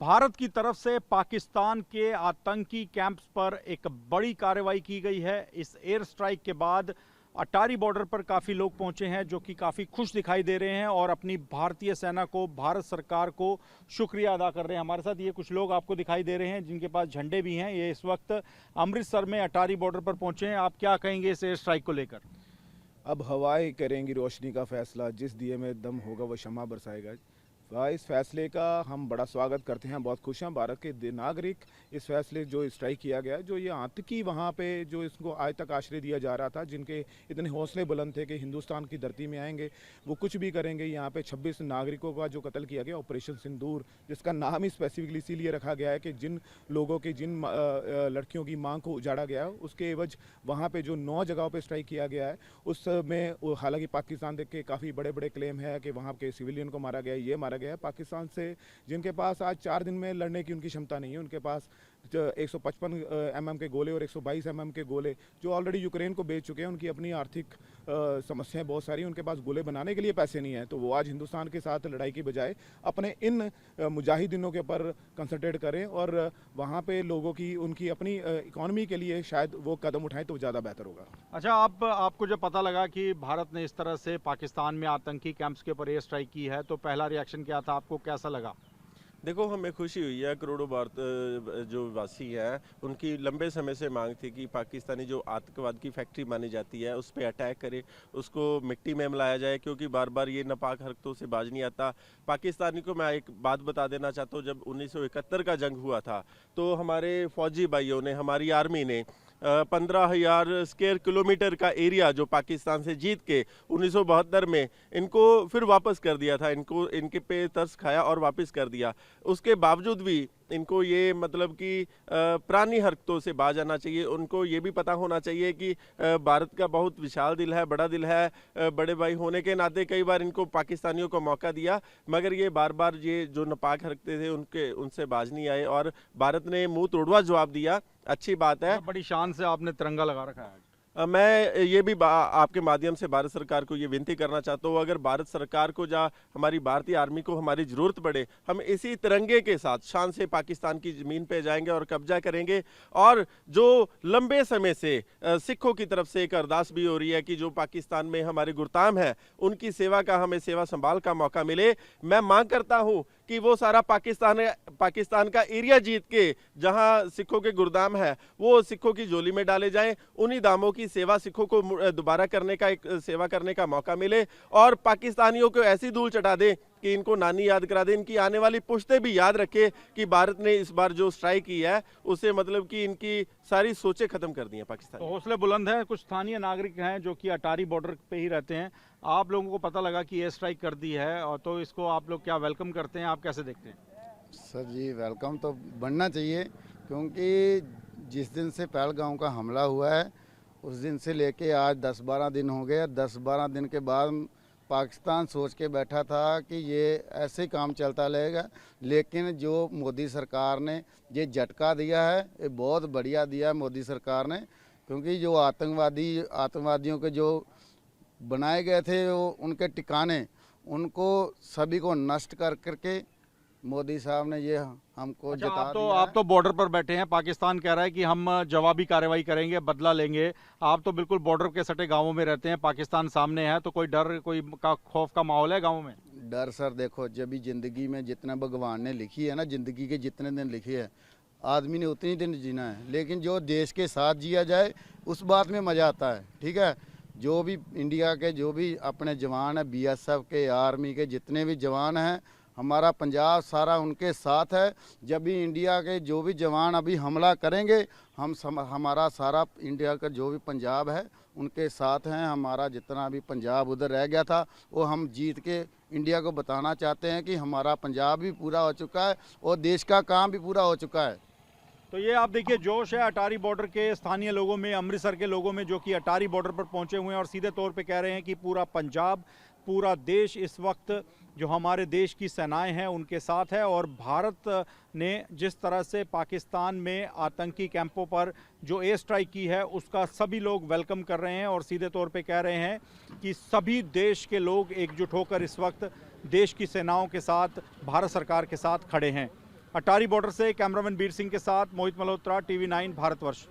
भारत की तरफ से पाकिस्तान के आतंकी कैंप्स पर एक बड़ी कार्रवाई की गई है। इस एयर स्ट्राइक के बाद अटारी बॉर्डर पर काफ़ी लोग पहुंचे हैं जो कि काफ़ी खुश दिखाई दे रहे हैं और अपनी भारतीय सेना को, भारत सरकार को शुक्रिया अदा कर रहे हैं। हमारे साथ ये कुछ लोग आपको दिखाई दे रहे हैं जिनके पास झंडे भी हैं। ये इस वक्त अमृतसर में अटारी बॉर्डर पर पहुंचे हैं। आप क्या कहेंगे इस एयर स्ट्राइक को लेकर? अब हवाएं करेंगी रोशनी का फैसला, जिस दिए में दम होगा वो शम्मा बरसाएगा। इस फैसले का हम बड़ा स्वागत करते हैं। बहुत खुश हैं भारत के नागरिक इस फैसले जो स्ट्राइक किया गया, जो ये आतंकी वहाँ पे जो इसको आज तक आश्रय दिया जा रहा था, जिनके इतने हौसले बुलंद थे कि हिंदुस्तान की धरती में आएंगे, वो कुछ भी करेंगे। यहाँ पे 26 नागरिकों का जो कत्ल किया गया ऑपरेशन सिंदूर, जिसका नाम ही स्पेसिफिकली इसीलिए रखा गया है कि जिन लोगों की, जिन लड़कियों की मांग को उजाड़ा गया है, उसके एवज वहाँ पर जो 9 जगहों पर स्ट्राइक किया गया है, उसमें हालांकि पाकिस्तान देख के काफ़ी बड़े बड़े क्लेम है कि वहाँ के सिविलियन को मारा गया, ये मारा गया है। पाकिस्तान से जिनके पास आज 4 दिन में लड़ने की उनकी क्षमता नहीं है, उनके पास 155 mm के गोले और 122 mm के गोले जो ऑलरेडी यूक्रेन को बेच चुके हैं। उनकी अपनी आर्थिक समस्याएं बहुत सारी, उनके पास गोले बनाने के लिए पैसे नहीं है, तो वो आज हिंदुस्तान के साथ लड़ाई की बजाय अपने इन मुजाहिदीनों के ऊपर कंसंट्रेट करें और वहाँ पे लोगों की, उनकी अपनी इकॉनमी के लिए शायद वो कदम उठाएं तो ज़्यादा बेहतर होगा। अच्छा, आपको जब पता लगा कि भारत ने इस तरह से पाकिस्तान में आतंकी कैंप्स के ऊपर एयर स्ट्राइक की है तो पहला रिएक्शन क्या था? आपको कैसा लगा? देखो, हमें खुशी हुई है। करोड़ों भारत जो वासी हैं, उनकी लंबे समय से मांग थी कि पाकिस्तानी जो आतंकवाद की फैक्ट्री मानी जाती है उस पर अटैक करे, उसको मिट्टी में मिलाया जाए, क्योंकि बार बार ये नापाक हरकतों से बाज नहीं आता। पाकिस्तानी को मैं एक बात बता देना चाहता हूँ, जब 1971 का जंग हुआ था तो हमारे फौजी भाइयों ने, हमारी आर्मी ने 15,000 स्क्वायर किलोमीटर का एरिया जो पाकिस्तान से जीत के 1972 में इनको फिर वापस कर दिया था। इनके पे तरस खाया और वापस कर दिया। उसके बावजूद भी इनको ये मतलब कि पुरानी हरकतों से बाज आना चाहिए। उनको ये भी पता होना चाहिए कि भारत का बहुत विशाल दिल है, बड़ा दिल है। बड़े भाई होने के नाते कई बार इनको पाकिस्तानियों को मौका दिया, मगर ये बार बार ये जो नापाक हरकतें थे उनसे बाज नहीं आए और भारत ने मुंह तोड़वा जवाब दिया। अच्छी बात है। बड़ी शान से आपने तिरंगा लगा रखा है। मैं ये भी आपके माध्यम से भारत सरकार को ये विनती करना चाहता हूँ, अगर भारत सरकार को या हमारी भारतीय आर्मी को हमारी ज़रूरत पड़े, हम इसी तिरंगे के साथ शान से पाकिस्तान की ज़मीन पे जाएंगे और कब्जा करेंगे। और जो लंबे समय से सिखों की तरफ से एक अरदास भी हो रही है कि जो पाकिस्तान में हमारे गुरताम हैं, उनकी सेवा का, हमें सेवा संभाल का मौका मिले। मैं मांग करता हूँ कि वो सारा पाकिस्तान का एरिया जीत के जहां सिखों के गुरदाम है वो सिखों की झोली में डाले जाएं। उन्हीं दामों की सेवा सिखों को दोबारा करने का, एक सेवा करने का मौका मिले और पाकिस्तानियों को ऐसी धूल चटा दें कि इनको नानी याद करा दें। इनकी आने वाली पुश्तें भी याद रखे कि भारत ने इस बार जो स्ट्राइक की है उससे मतलब कि इनकी सारी सोचें खत्म कर दी हैं पाकिस्तान। तो हौसले बुलंद हैं। कुछ स्थानीय नागरिक हैं जो कि अटारी बॉर्डर पे ही रहते हैं। आप लोगों को पता लगा कि एयर स्ट्राइक कर दी है और तो इसको आप लोग क्या वेलकम करते हैं? आप कैसे देखते हैं? सर जी, वेलकम तो बनना चाहिए, क्योंकि जिस दिन से पहलगाम का हमला हुआ है उस दिन से लेके आज 10-12 दिन हो गए। 10-12 दिन के बाद पाकिस्तान सोच के बैठा था कि ये ऐसे ही काम चलता रहेगा, लेकिन जो मोदी सरकार ने ये झटका दिया है, ये बहुत बढ़िया दिया है मोदी सरकार ने। क्योंकि जो आतंकवादियों के जो बनाए गए थे वो उनके ठिकाने, उनको सभी को नष्ट करके मोदी साहब ने ये हमको अच्छा, जता दिया आप तो बॉर्डर पर बैठे हैं। पाकिस्तान कह रहा है कि हम जवाबी कार्रवाई करेंगे, बदला लेंगे। आप तो बिल्कुल बॉर्डर के सटे गांवों में रहते हैं, पाकिस्तान सामने है, तो कोई डर, कोई खौफ का माहौल है गाँव में? डर सर, देखो, जब भी ज़िंदगी में जितना भगवान ने लिखी है ना, ज़िंदगी के जितने दिन लिखे है, आदमी ने उतनी दिन जीना है। लेकिन जो देश के साथ जिया जाए उस बात में मज़ा आता है। ठीक है, जो भी इंडिया के जो भी अपने जवान हैं, BSF के, आर्मी के जितने भी जवान हैं, हमारा पंजाब सारा उनके साथ है। जब भी इंडिया के जो भी जवान अभी हमला करेंगे, हमारा सारा इंडिया का जो भी पंजाब है उनके साथ हैं। हमारा जितना भी पंजाब उधर रह गया था वो हम जीत के इंडिया को बताना चाहते हैं कि हमारा पंजाब भी पूरा हो चुका है और देश का काम भी पूरा हो चुका है। तो ये आप देखिए जोश है अटारी बॉर्डर के स्थानीय लोगों में, अमृतसर के लोगों में, जो कि अटारी बॉर्डर पर पहुंचे हुए हैं और सीधे तौर पे कह रहे हैं कि पूरा पंजाब, पूरा देश इस वक्त जो हमारे देश की सेनाएं हैं उनके साथ है। और भारत ने जिस तरह से पाकिस्तान में आतंकी कैंपों पर जो एयर स्ट्राइक की है उसका सभी लोग वेलकम कर रहे हैं और सीधे तौर पे कह रहे हैं कि सभी देश के लोग एकजुट होकर इस वक्त देश की सेनाओं के साथ, भारत सरकार के साथ खड़े हैं। अटारी बॉर्डर से कैमरामैन बीर सिंह के साथ मोहित मल्होत्रा, टीवी 9 भारतवर्ष।